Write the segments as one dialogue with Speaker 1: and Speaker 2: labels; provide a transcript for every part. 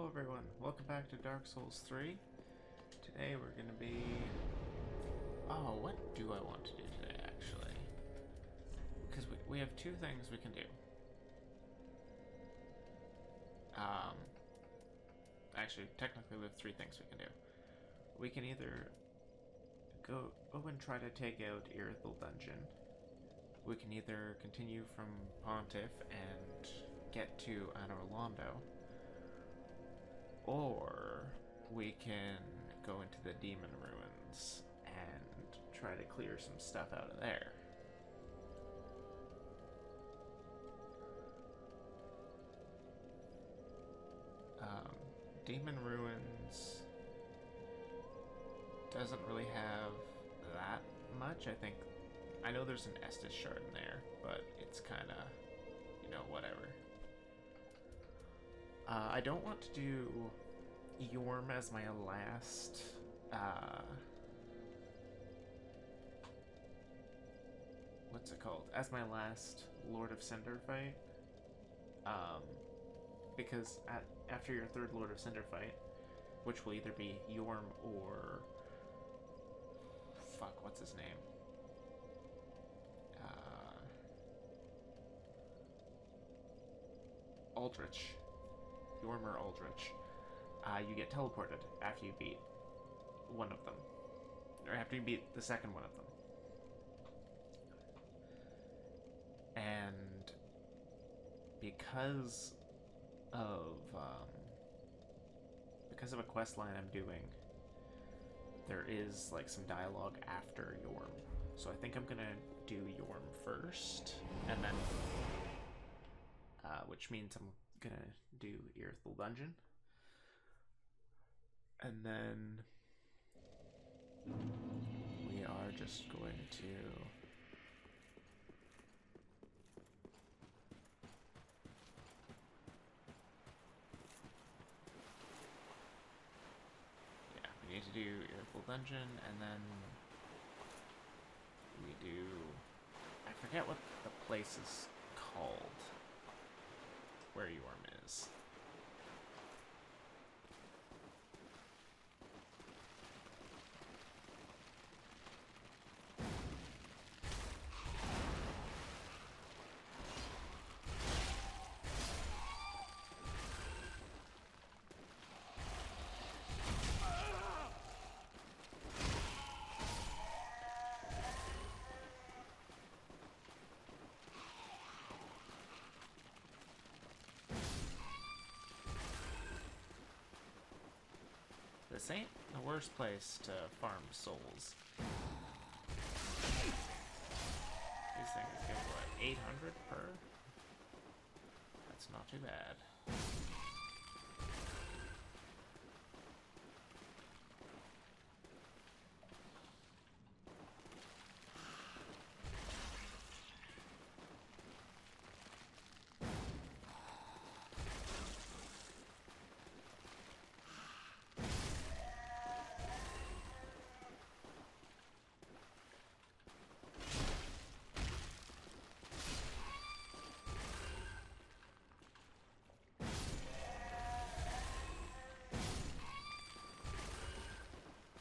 Speaker 1: everyone, welcome back to Dark Souls 3. Today we're going to be... Oh, what do I want to do today, actually? Because we have two things we can do. Actually, technically we have three things we can do. We can either go and try to take out Irithyll Dungeon. We can either continue from Pontiff and get to Anor Londo, or we can go into the Demon Ruins and try to clear some stuff out of there. Demon Ruins doesn't really have that much. I know there's an Estus shard in there, but it's kind of, whatever. I don't want to do Yorm as my last, what's it called? As my last Lord of Cinder fight. Because after your third Lord of Cinder fight, which will either be Yorm or... Fuck, what's his name? Aldrich. Yorm or Aldrich. You get teleported after you beat one of them. Or after you beat the second one of them. And because of a quest line I'm doing, there is like some dialogue after Yorm. So I think I'm gonna do Yorm first, and then which means I'm gonna do Irithyll Dungeon, and then we are just going to we need to do Irithyll Dungeon, and then we do... I forget what the place is called where Yorm is. This ain't the worst place to farm souls. These things give, what, 800 per? That's not too bad.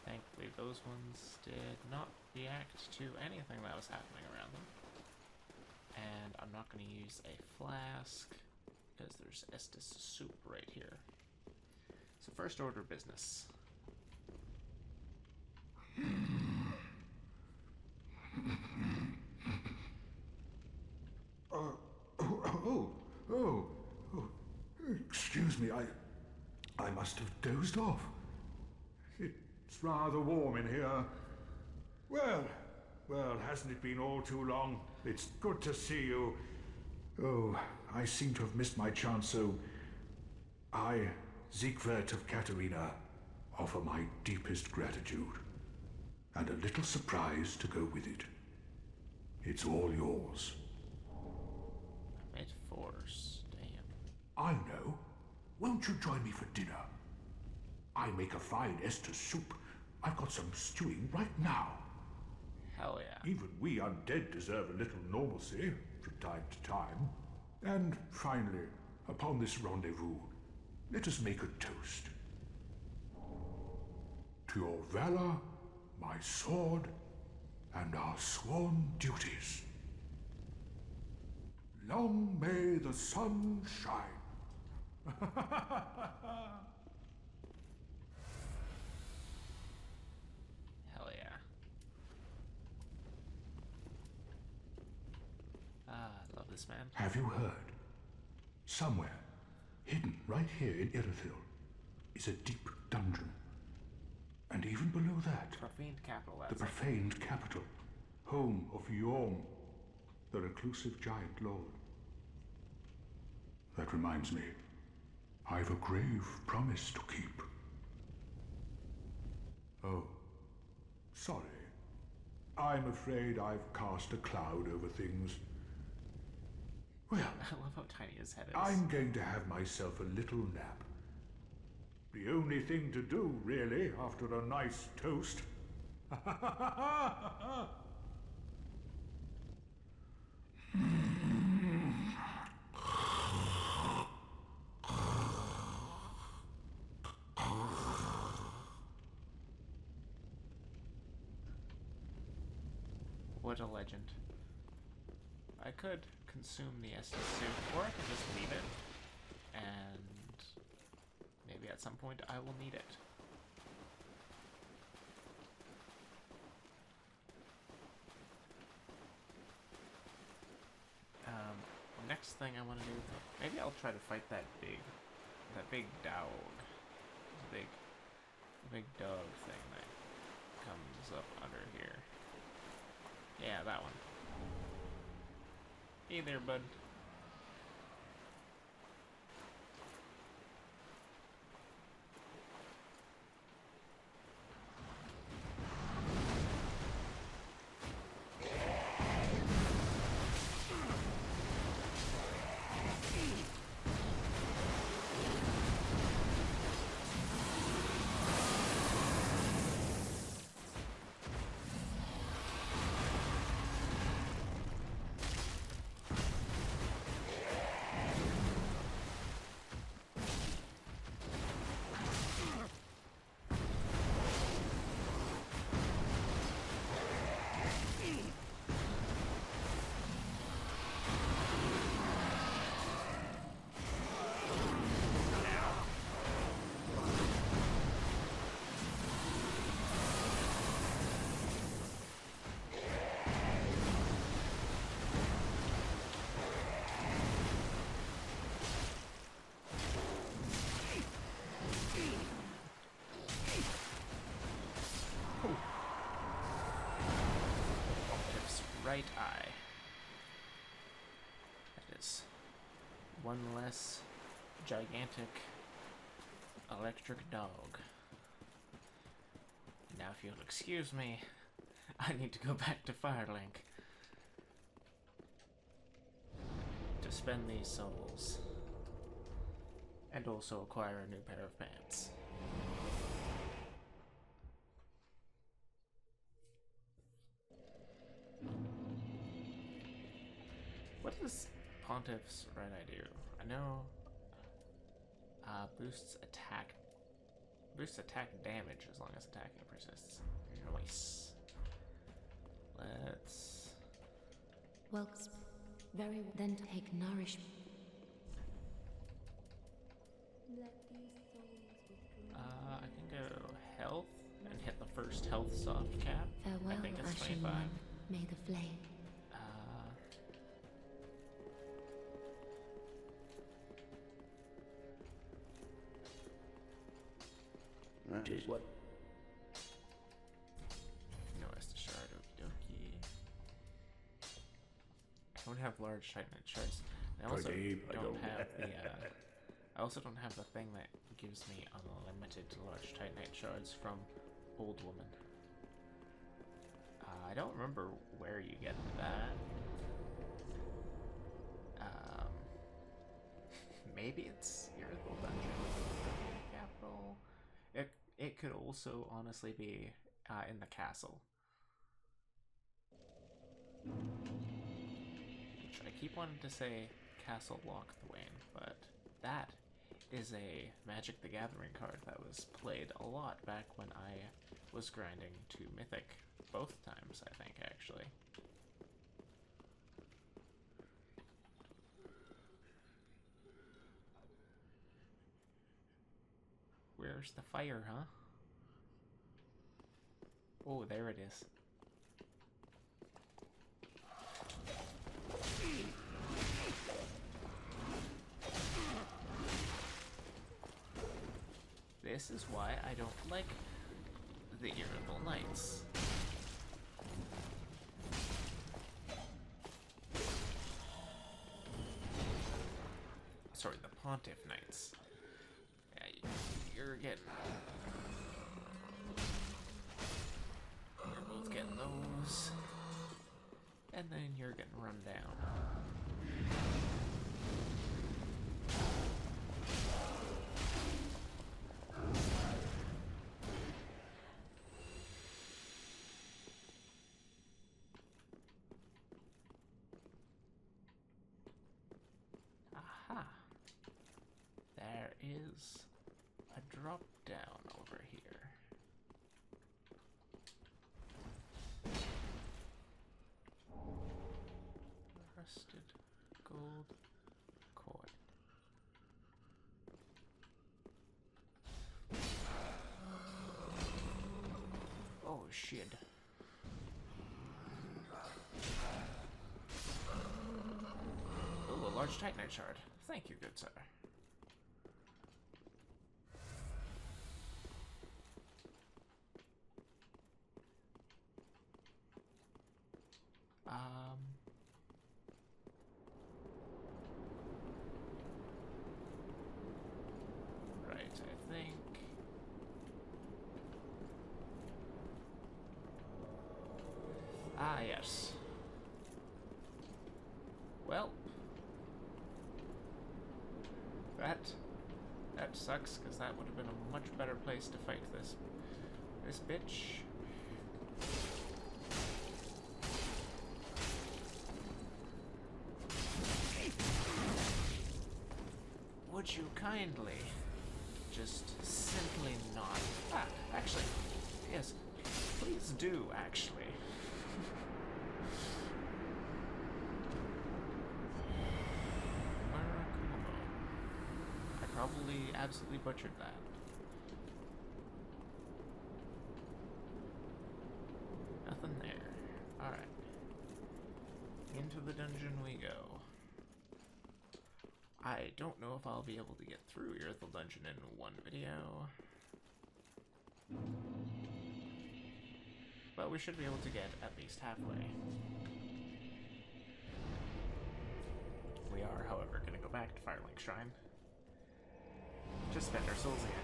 Speaker 1: Thankfully, those ones did not react to anything that was happening around them. And I'm not going to use a flask, because there's Estus soup right here. So first order of business.
Speaker 2: Oh, excuse me, I must have dozed off. It's rather warm in here. Well, hasn't it been all too long? It's good to see you. Oh, I seem to have missed my chance, so I, Siegward of Katarina, offer my deepest gratitude. And a little surprise to go with it. It's all yours.
Speaker 1: Mid-force, damn.
Speaker 2: I know. Won't you join me for dinner? I make a fine Estus soup. I've got some stewing right now.
Speaker 1: Hell yeah.
Speaker 2: Even we undead deserve a little normalcy from time to time. And finally, upon this rendezvous, let us make a toast. To your valor, my sword, and our sworn duties. Long may the sun shine.
Speaker 1: Hell yeah. Ah, I love this man.
Speaker 2: Have you heard? Somewhere, hidden right here in Irithyll, is a deep dungeon. And even below that,
Speaker 1: Profaned capital,
Speaker 2: the
Speaker 1: that's it.
Speaker 2: profaned capital, home of Yhorm, the reclusive giant lord. That reminds me, I've a grave promise to keep. Oh, sorry. I'm afraid I've cast a cloud over things. Well,
Speaker 1: I love how tiny his head is.
Speaker 2: I'm going to have myself a little nap. The only thing to do, really, after a nice toast.
Speaker 1: What a legend. I could consume the Estus suit, or I could just leave it, and maybe at some point I will need it. Next thing I want to do, maybe I'll try to fight that big dog, big dog thing that comes up under here. Yeah, that one. Hey there, bud. Right eye. That is one less gigantic electric dog. Now, if you'll excuse me, I need to go back to Firelink to spend these souls and also acquire a new pair of pants. What does Pontiff's Red Eye do? I know boosts attack damage as long as attacking persists. Nice. Let's
Speaker 3: Well, very well. Then take nourishment.
Speaker 1: I can go health and hit the first health soft cap.
Speaker 3: Farewell,
Speaker 1: I think it's
Speaker 3: Ashen
Speaker 1: 25.
Speaker 3: One. May the flame.
Speaker 4: What?
Speaker 1: No Estus Shard, okie dokie. I don't have large Titanite shards. I also don't have the I also don't have the thing that gives me unlimited large Titanite shards from Old Woman. I don't remember where you get that. Maybe it's Irithyll Dungeon, Capital. It could also honestly be in the castle. Which I keep wanting to say Castle Lochthwain, but that is a Magic the Gathering card that was played a lot back when I was grinding to Mythic. Both times, I think, actually. Where's the fire, huh? Oh, there it is. This is why I don't like the Irritable Knights. Sorry, the Pontiff Knights. Yeah, you're getting... You're both getting those. And then you're getting run down. Aha. There is a drop down over here. Rusted gold coin. Oh shit. Oh, a large Titanite shard. Thank you, good sir. Right, I think. Ah, yes. Well, that sucks, because that would have been a much better place to fight this bitch. Would you kindly just simply not? Ah, actually, yes, please do, actually. I probably absolutely butchered that. Nothing there. Alright. Into the dungeon we go. I don't know if I'll be able to get through Irithel Dungeon in one video. But we should be able to get at least halfway. We are, however, going to go back to Firelink Shrine. Just spend our souls again.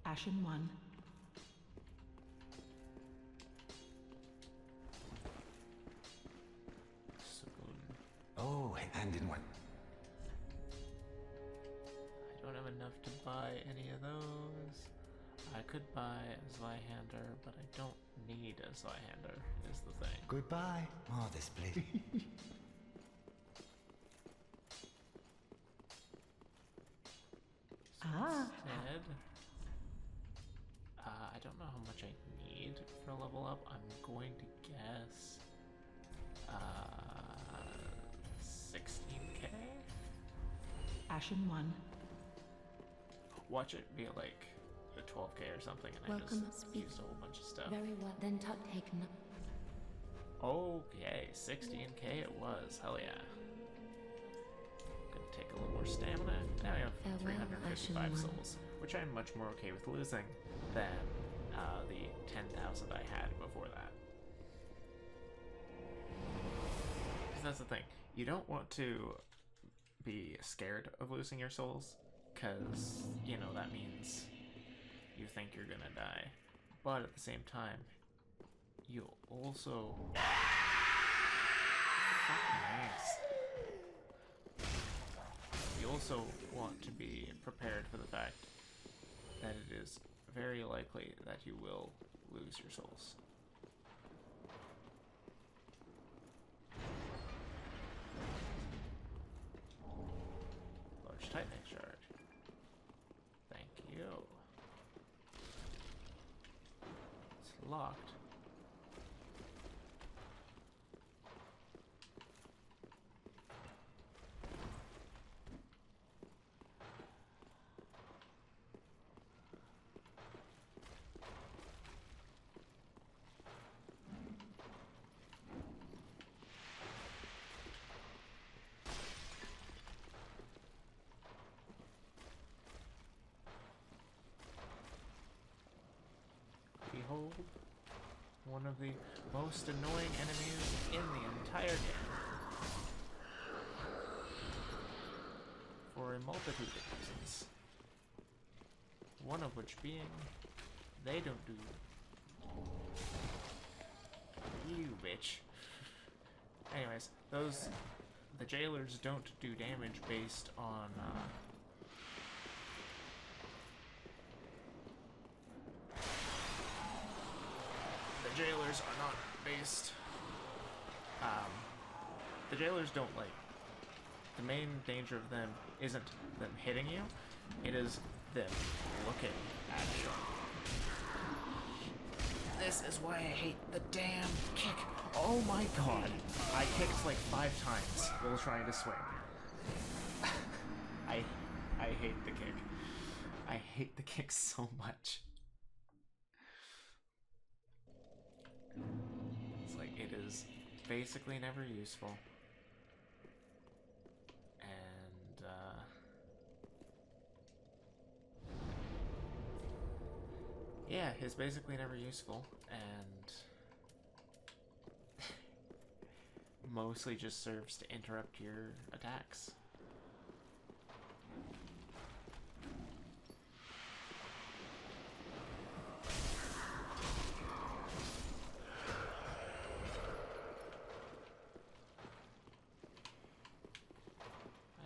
Speaker 5: Ashen one.
Speaker 6: Oh, and in one.
Speaker 1: I don't have enough to buy any of those. I could buy a Zweihander, but I don't need a Zweihander, is the thing.
Speaker 6: Goodbye. Oh, this place.
Speaker 1: Instead, I don't know how much I need for a level up. I'm going to guess 16k?
Speaker 5: Ashen one.
Speaker 1: Watch it be like a 12k or something, and
Speaker 3: Welcome,
Speaker 1: I just
Speaker 3: speak.
Speaker 1: used a whole bunch of stuff.
Speaker 3: Very well. Then taken.
Speaker 1: Okay, 16k it was. Hell yeah. Gonna take a little more stamina. Now we have
Speaker 3: Farewell,
Speaker 1: 355
Speaker 3: Ashen One.
Speaker 1: souls, which I'm much more okay with losing than the 10,000 I had before that. Because that's the thing. You don't want to be scared of losing your souls, because, you know, that means you think you're gonna die. but at the same time, you'll also... Fucking ass. You also want to be prepared for the fact that it is very likely that you will lose your souls. Large Titanite shard. Thank you. It's locked. Behold, one of the most annoying enemies in the entire game. For a multitude of reasons. One of which being, they don't do... You bitch. Anyways, the jailers don't do damage based on, the jailers are not based, the jailers don't, like, the main danger of them isn't them hitting you, it is them looking at you. This is why I hate the damn kick. Oh my god. I kicked like 5 times while trying to swing. I hate the kick. I hate the kick so much. It's like, it is basically never useful. And, yeah, it's basically never useful, and mostly just serves to interrupt your attacks.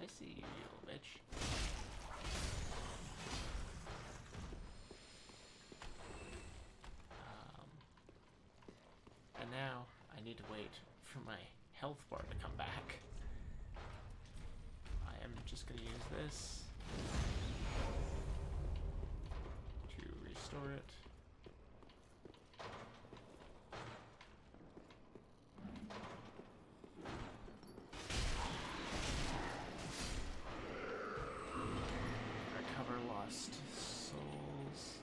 Speaker 1: I see you, you little bitch. And now I need to wait for my health bar to come back. I am just going to use this to restore it. Recover lost souls.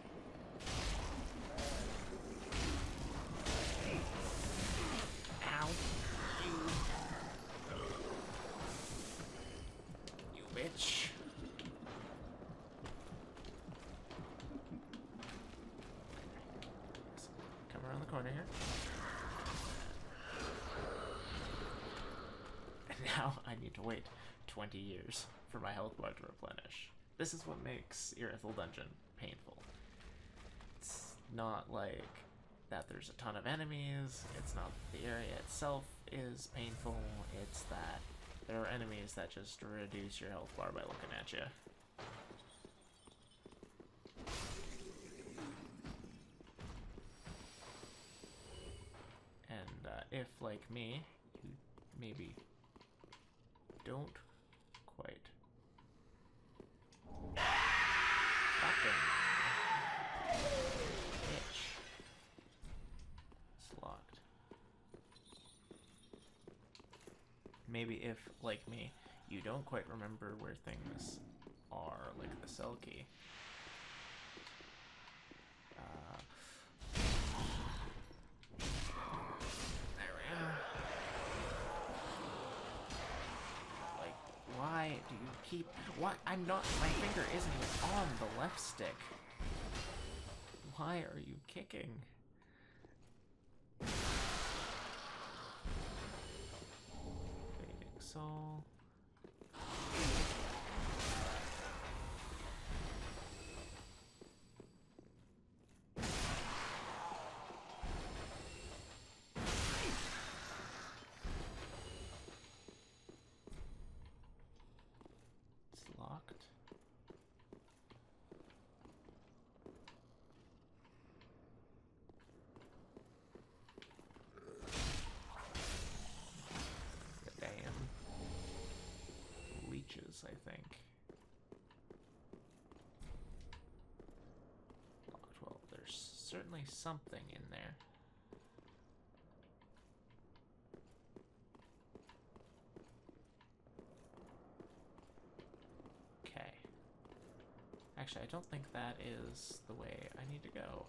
Speaker 1: Ow. You bitch. Come around the corner here. And now I need to wait 20 years for my health bar to replenish. This is what makes Irithyll Dungeon painful. It's not like that there's a ton of enemies, it's not that the area itself is painful, it's that there are enemies that just reduce your health bar by looking at you. And if, like me, you maybe don't quite... Fucking bitch. It's locked. Maybe if, like me, you don't quite remember where things are, like the cell key. There we are. Like, why do you keep... Why? I'm not... My finger isn't even on the left stick. Why are you kicking? Fading soul. doors, I think. Locked. Well, there's certainly something in there. Okay. Actually, I don't think that is the way I need to go.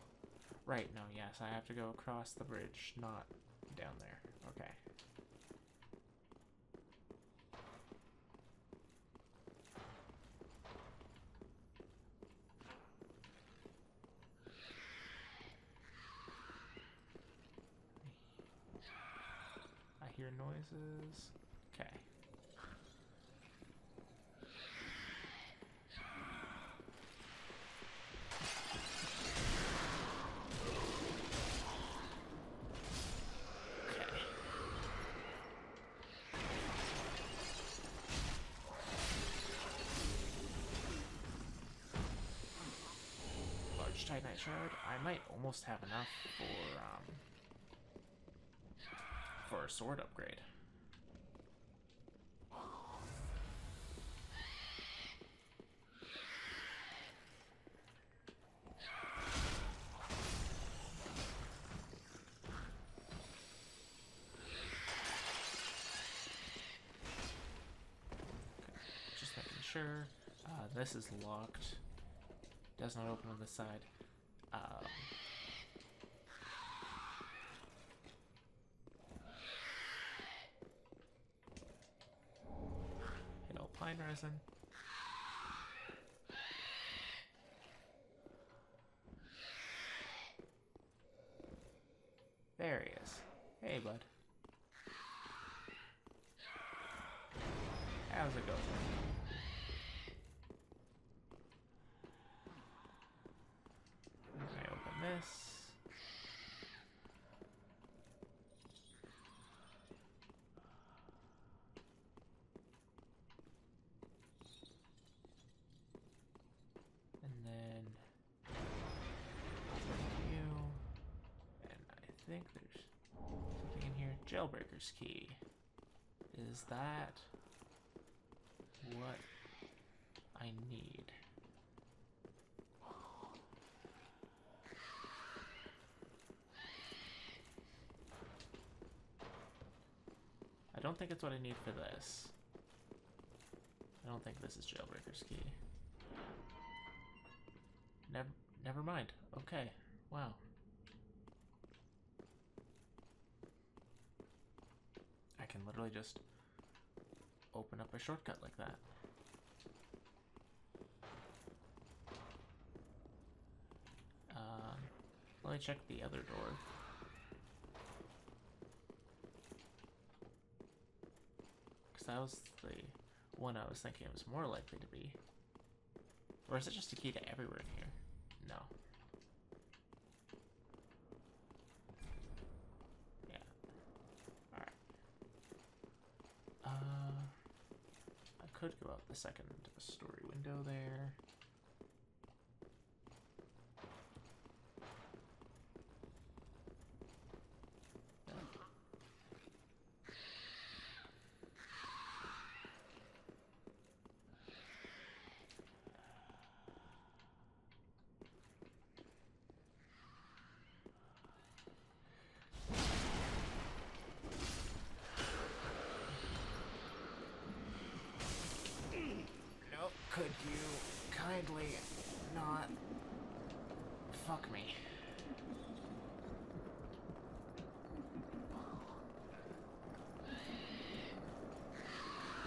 Speaker 1: Right, no, yes, I have to go across the bridge, not down there. Okay. I hear noises. Okay. Large Titanite Shard. I might almost have enough for a sword upgrade. Just making sure. This is locked. Does not open on this side. Hit Alpine Resin. There he is. Hey, bud. How's it going? I open this. And then you. And I think there's something in here. Jailbreaker's key. Is that what I need? I don't think it's what I need for this. I don't think this is Jailbreaker's key. Never mind. Okay. Wow. I can literally just open up a shortcut like that. Let me check the other door. Because that was the one I was thinking it was more likely to be. Or is it just a key to everywhere in here? No. Yeah. Alright. I could go out the second story window there. Could you kindly not fuck me?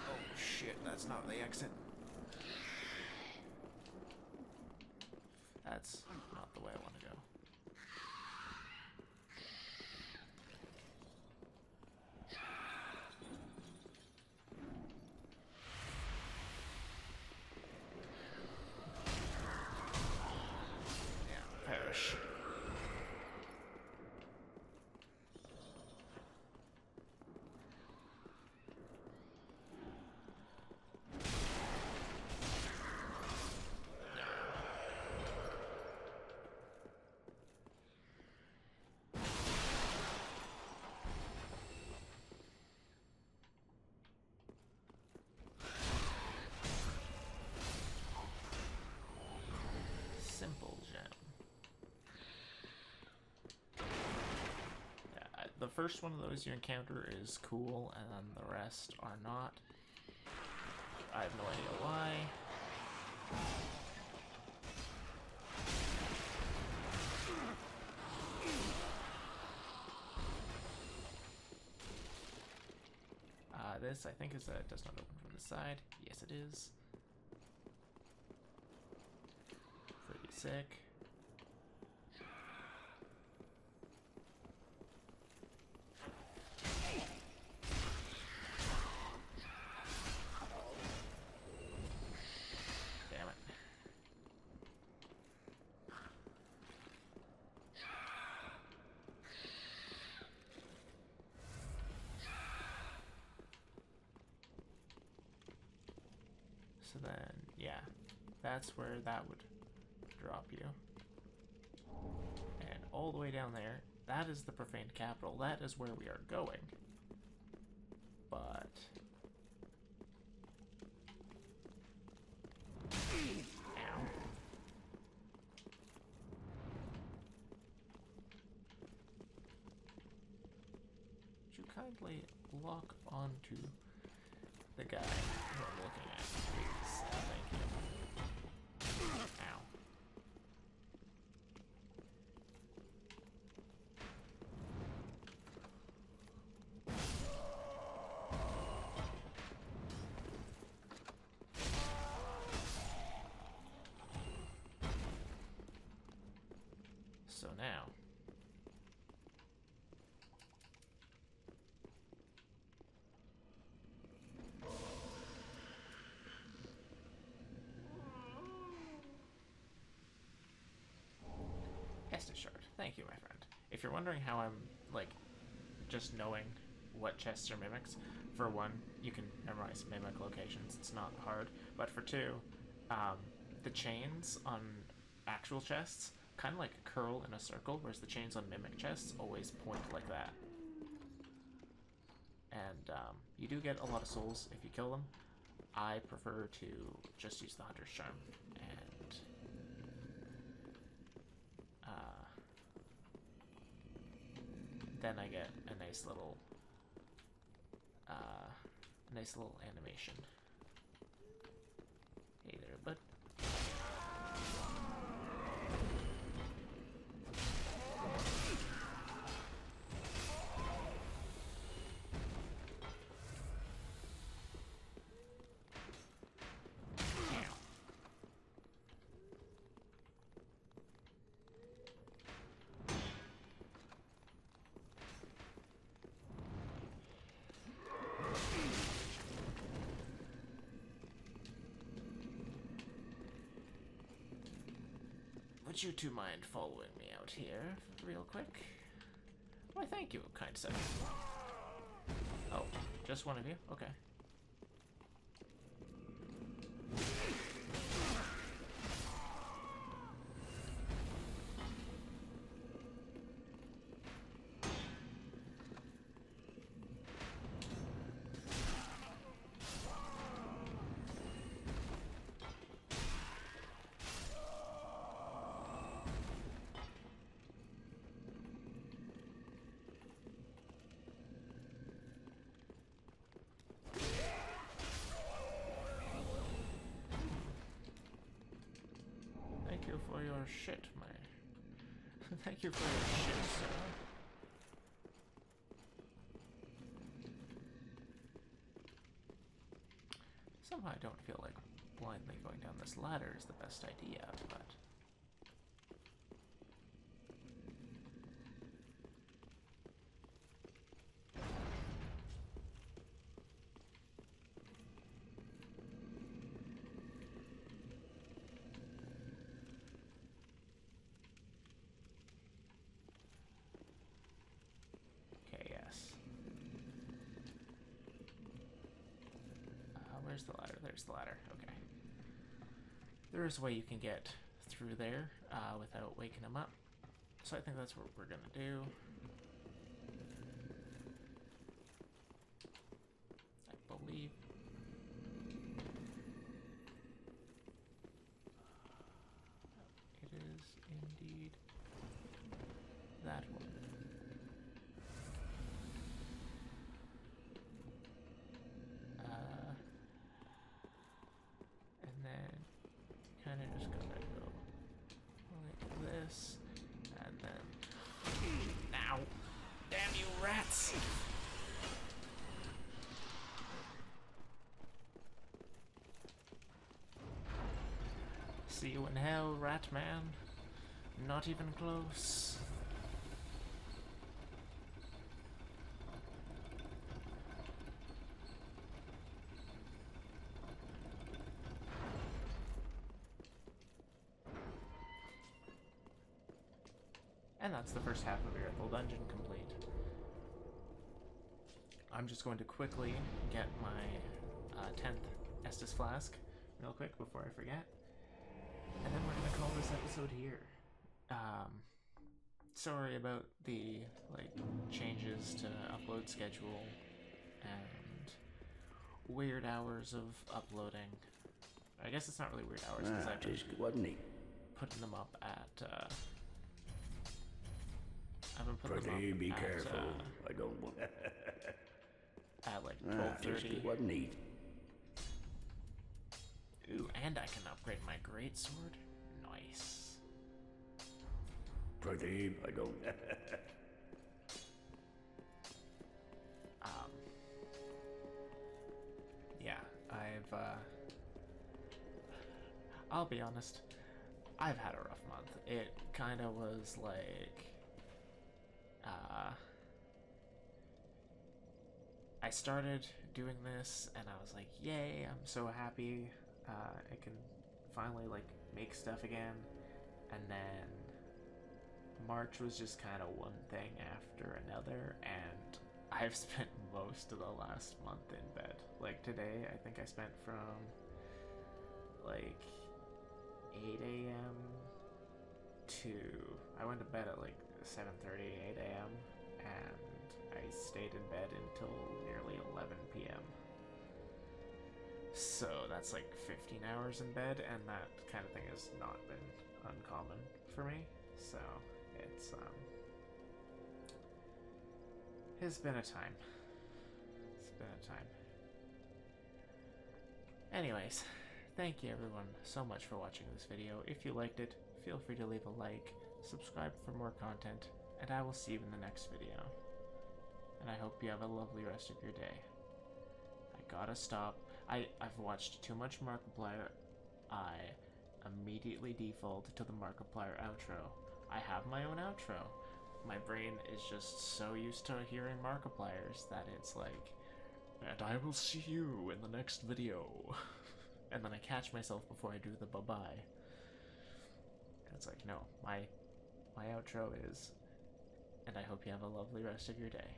Speaker 1: Oh shit, that's not the exit. That's not the way I want to go. Perish. first one of those you encounter is cool, and then the rest are not. I have no idea why. This, I think, does not open from the side. Yes, it is. Pretty sick. Damn it. So then, yeah, that's where that would drop you. And all the way down there, that is the Profaned Capital. That is where we are going. But... Ow. Would you kindly lock onto the guy who I'm looking at, please? Thank you. Ow. So now, Estus Shard. Thank you, my friend. If you're wondering how I'm, like, just knowing what chests are mimics, for one, you can memorize mimic locations. It's not hard. But for two, the chains on actual chests kind of like curl in a circle, whereas the chains on mimic chests always point like that. And you do get a lot of souls if you kill them. I prefer to just use the Hunter's Charm, and then I get a nice little animation. Hey there, bud. Would you two mind following me out here real quick? Why, thank you, kind sir. Oh, just one of you? Okay. Thank you for your shit, my... Thank you for your shit, sir. Somehow I don't feel like blindly going down this ladder is the best idea, but... Where's the ladder? There's the ladder. Okay. There is a way you can get through there without waking him up. So I think that's what we're gonna do. I believe. It is indeed that one. then you're just gonna go like this, and then... Ow! Damn you rats! See you in hell, rat man. Not even close. And that's the first half of Earthel Dungeon complete. I'm just going to quickly get my 10th Estus Flask real quick before I forget. And then we're going to call this episode here. Sorry about the changes to upload schedule and weird hours of uploading. I guess it's not really weird hours because I've been putting them up at I've been putting them up
Speaker 4: Be
Speaker 1: at,
Speaker 4: careful. I don't want.
Speaker 1: At like 12:30.
Speaker 4: What neat.
Speaker 1: Ooh, and I can upgrade my greatsword. Nice.
Speaker 4: Pradeep, I don't.
Speaker 1: Yeah, I'll be honest, I've had a rough month. It kind of was like, I started doing this and I was like, yay, I'm so happy, I can finally make stuff again, and then March was just kind of one thing after another, and I've spent most of the last month in bed. Like today, I think I spent from 8 a.m. to... I went to bed at 7:30, 8 a.m. and I stayed in bed until nearly 11 p.m. So that's 15 hours in bed, and that kind of thing has not been uncommon for me. So it's been a time. It's been a time. Anyways, thank you everyone so much for watching this video. If you liked it, feel free to leave a like, subscribe for more content, and I will see you in the next video. And I hope you have a lovely rest of your day. I gotta stop. I've watched too much Markiplier. I immediately default to the Markiplier outro. I have my own outro. My brain is just so used to hearing Markipliers that it's and I will see you in the next video. And then I catch myself before I do the bye-bye. And it's no, my outro is, and I hope you have a lovely rest of your day.